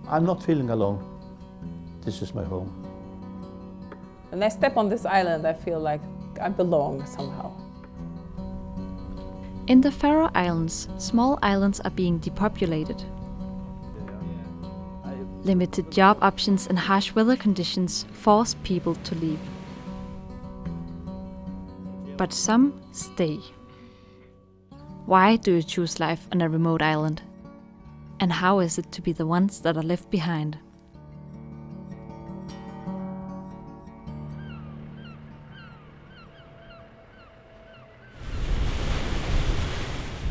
I'm not feeling alone. This is my home. When I step on this island, I feel like I belong somehow. In the Faroe Islands, small islands are being depopulated. Limited job options and harsh weather conditions force people to leave. But some stay. Why do you choose life on a remote island? And how is it to be the ones that are left behind?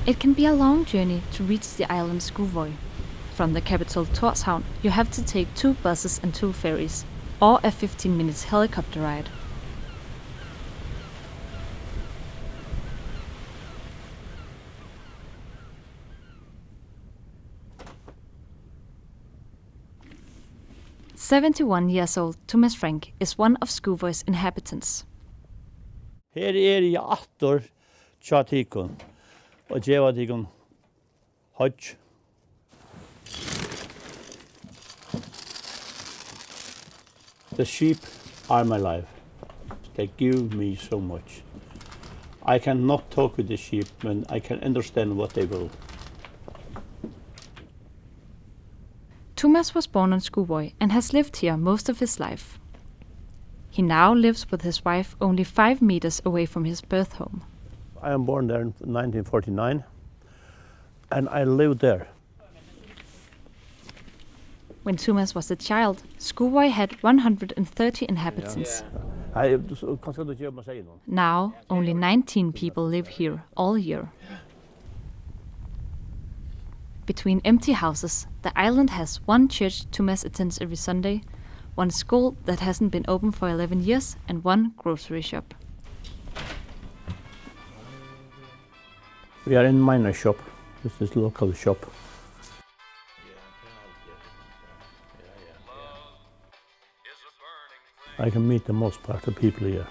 It can be a long journey to reach the island Skúvoy. From the capital Tórshavn, you have to take 2 buses and 2 ferries, or a 15-minute helicopter ride. "71-year-old Thomas Frank is one of Skúvoy's inhabitants. Her jeg atter tja tikun, og djeva tikun hodj. The sheep are my life. They give me so much. I cannot talk with the sheep, but I can understand what they will. Thomas was born on Skúvoy and has lived here most of his life. He now lives with his wife only 5 meters away from his birth home. I am born there in 1949, and I lived there. When Thomas was a child, Skúvoy had 130 inhabitants. Now, only 19 people live here all year. Between empty houses, the island has one church Thomas attends every Sunday, one school that hasn't been open for 11 years, and one grocery shop. We are in minor shop. This is local shop. I can meet the most part of people here.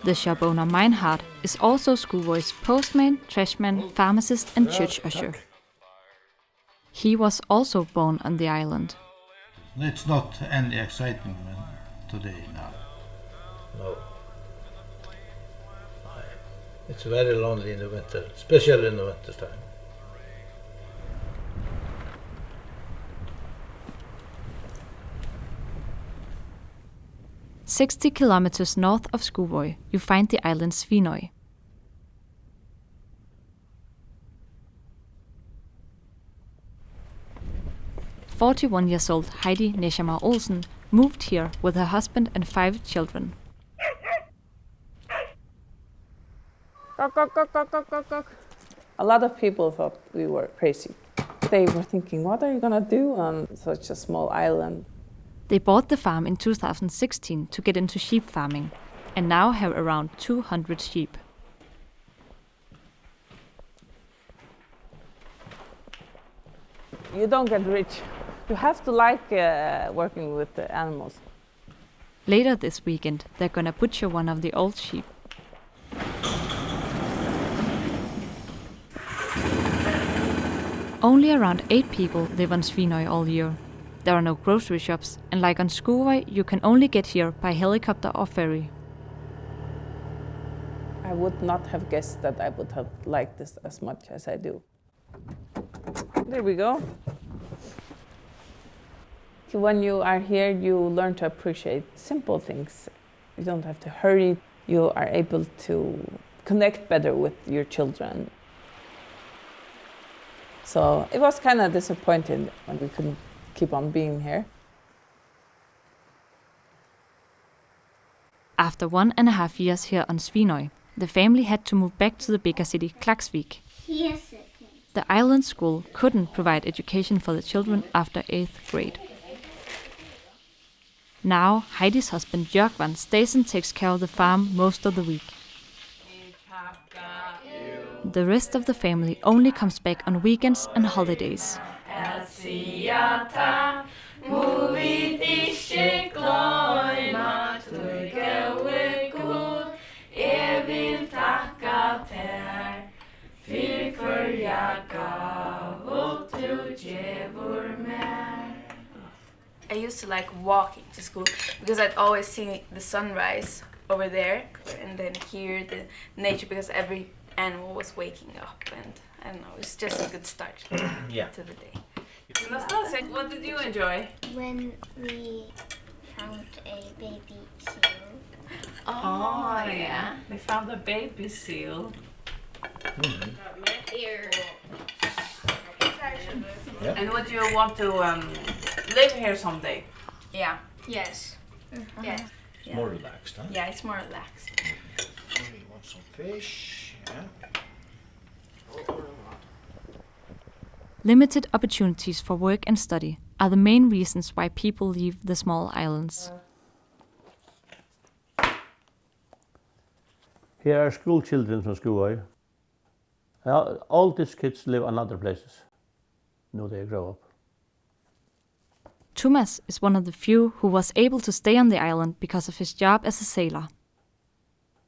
The shop owner Meinhard is also Skúvoy's postman, trashman, pharmacist and church usher. He was also born on the island. It's not any exciting today now. No. It's very lonely in the winter, especially in the winter time. "60 kilometers north of Skúvoy, you find the island Svínoy. "41-year-old Heidi Neshamar Olsen moved here with her husband and 5 children. A lot of people thought we were crazy. They were thinking, what are you gonna do on such a small island? They bought the farm in 2016 to get into sheep farming, and now have around 200 sheep. You don't get rich. You have to like working with the animals. Later this weekend, they're gonna butcher one of the old sheep. Only around 8 people live on Svínoy all year. There are no grocery shops, and like on Skúvoy, you can only get here by helicopter or ferry. I would not have guessed that I would have liked this as much as I do. There we go. When you are here, you learn to appreciate simple things. You don't have to hurry. You are able to connect better with your children. So it was kind of disappointing when we couldn't keep on being here. After 1.5 years here on Svínoy, the family had to move back to the bigger city Klaksvík. The island school couldn't provide education for the children after 8th grade. Now, Heidi's husband Jörgvan stays and takes care of the farm most of the week. The rest of the family only comes back on weekends and holidays. I used to like walking to school because I'd always see the sunrise over there and then hear the nature because every animal was waking up, and I don't know, it's just a good start to the day. What did you enjoy? When we found a baby seal. Oh yeah, we found a baby seal. Here. And would you want to live here someday? Yeah. Yes. Yeah. It's more relaxed, huh? Yeah, it's more relaxed. You want some fish? Yeah. Limited opportunities for work and study are the main reasons why people leave the small islands. Here are school children from Skúvoy. All these kids live in other places. No, they grow up. Tumas is one of the few who was able to stay on the island because of his job as a sailor.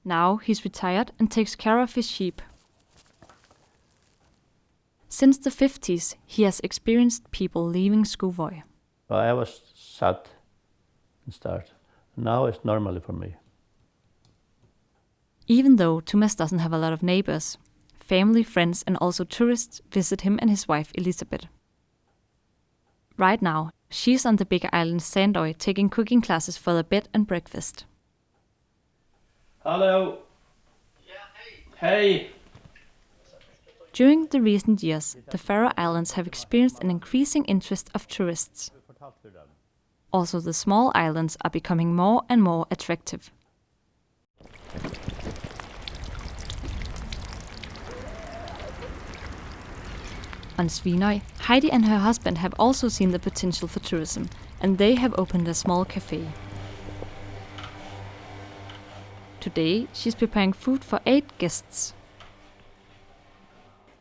Now he's retired and takes care of his sheep. Since the 50s, he has experienced people leaving Skúvoy. I was sad in start. Now it's normal for me. Even though Tumas doesn't have a lot of neighbors, family, friends and also tourists visit him and his wife Elisabeth. Right now, she's on the big island Sandoy taking cooking classes for the bed and breakfast. Hello. Hey. During the recent years, the Faroe Islands have experienced an increasing interest of tourists. Also, the small islands are becoming more and more attractive. On Svínoy, Heidi and her husband have also seen the potential for tourism, and they have opened a small cafe. Today, she's preparing food for 8 guests.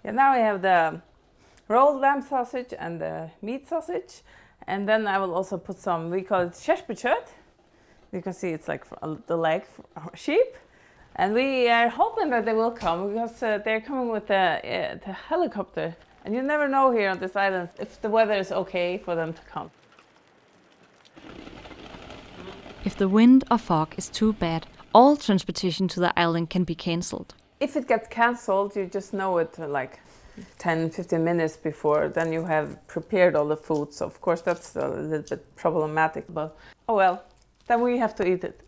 Yeah, now we have the rolled lamb sausage and the meat sausage, and then I will also put some, we call it kjøttbekjøtt. You can see it's like the leg for sheep. And we are hoping that they will come because they're coming with the helicopter. And you never know here on this island if the weather is okay for them to come. If the wind or fog is too bad, all transportation to the island can be cancelled. If it gets cancelled, you just know it like 10-15 minutes before. Then you have prepared all the food. So of course that's a little bit problematic, but oh well, then we have to eat it.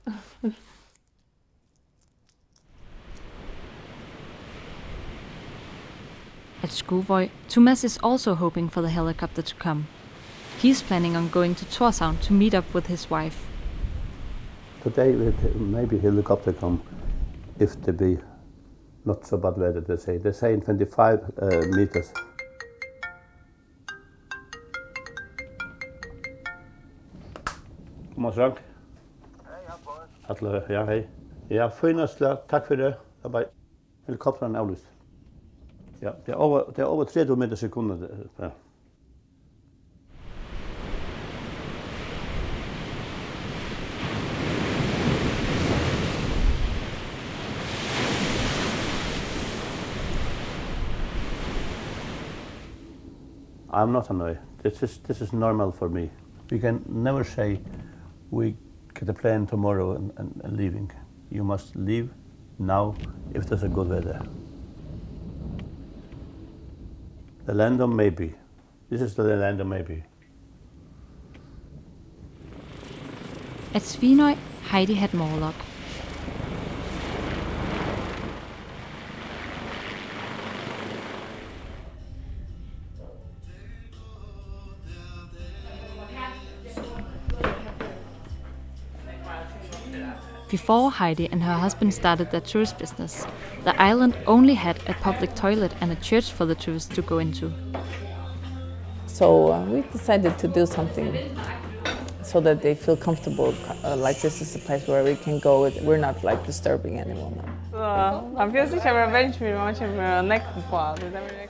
At Skúvoy, Tumas is also hoping for the helicopter to come. He's planning on going to Tórshavn to meet up with his wife. Today maybe helicopter come if they be not so bad weather, they say. They say in 25 meters. God morgen, Frank. Hei, Atle. Ja, hei. Ja, finast, takk for det. Bye. Helikopteren er avlyst. Ja, det er over 30 meter sekunder. Ja. I'm not annoyed. This is normal for me. We can never say we get a plane tomorrow and leaving. You must leave now if there's a good weather. The land of maybe. This is the land of maybe. At Svínoy, Heidi had more luck. Before Heidi and her husband started their tourist business, the island only had a public toilet and a church for the tourists to go into. So we decided to do something so that they feel comfortable, like this is a place where we can go, we're not like disturbing anyone. Man får sig köra revenge med man kör neck på det där.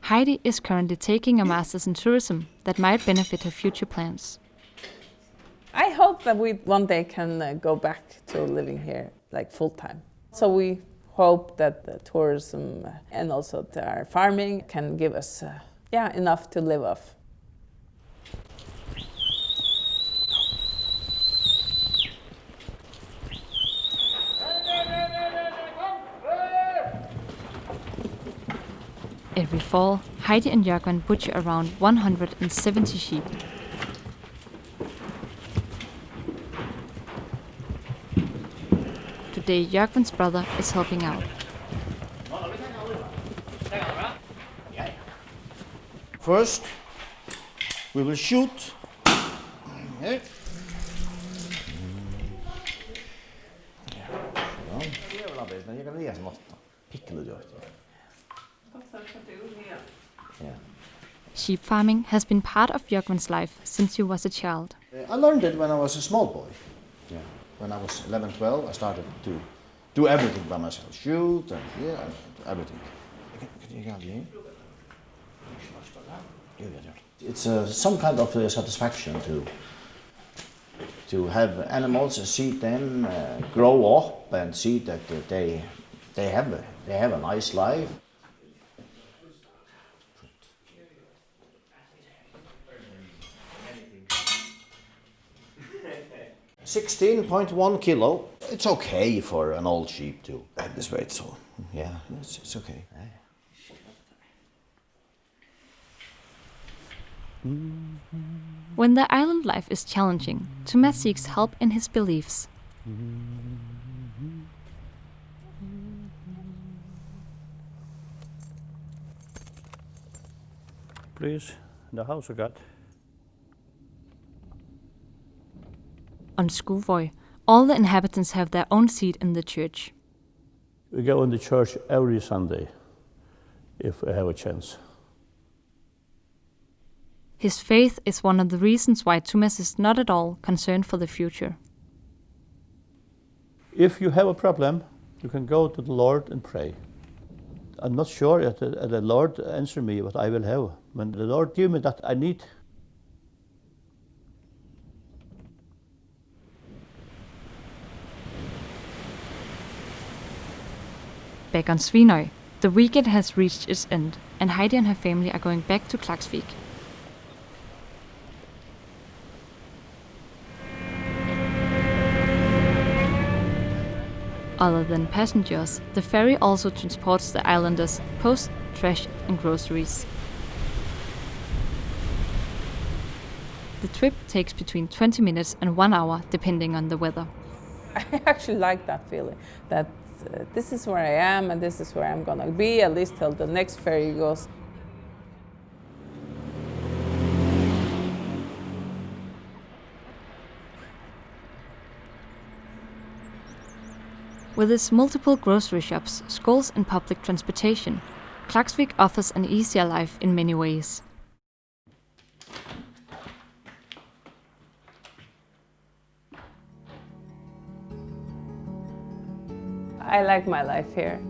Heidi is currently taking a master's in tourism that might benefit her future plans. I hope that we one day can go back to living here like full time. So we hope that the tourism and also our farming can give us enough to live off. Every fall, Heidi and Jörgen butcher around 170 sheep. Today, Jörgen's brother is helping out. First, we will shoot. Here. Sheep farming has been part of Jörgen's life since he was a child. I learned it when I was a small boy. Yeah. When I was 11, 12, I started to do everything by myself. Shoot and everything. It's some kind of satisfaction to have animals, see them grow up and see that they have a nice life. 16.1 kilo. It's okay for an old sheep to have this weight, so yeah, it's okay. When the island life is challenging, Tumas seeks help in his beliefs. Please, the house I got. On Skúvoy, all the inhabitants have their own seat in the church. We go in the church every Sunday, if I have a chance. His faith is one of the reasons why Tumas is not at all concerned for the future. If you have a problem, you can go to the Lord and pray. I'm not sure that the Lord answer me what I will have. When the Lord give me that I need. Back on Svínoy, the weekend has reached its end, and Heidi and her family are going back to Klaksvík. Other than passengers, the ferry also transports the islanders' post, trash and groceries. The trip takes between 20 minutes and 1 hour, depending on the weather. I actually like that feeling, that this is where I am and this is where I'm gonna be, at least till the next ferry goes. With its multiple grocery shops, schools and public transportation, Klaksvík offers an easier life in many ways. I like my life here.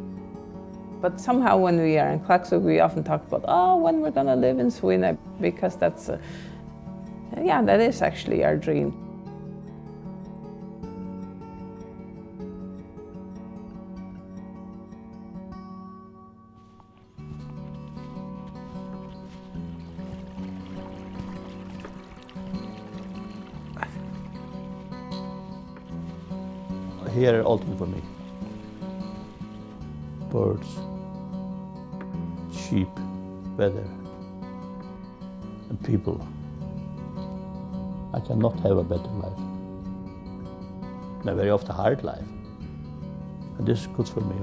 But somehow when we are in Klaksvík, we often talk about, when we're gonna live in Svínoy, because that's, that is actually our dream. Here, ultimate for me. Birds, sheep, weather, and people. I cannot have a better life. A very often hard life. And this is good for me.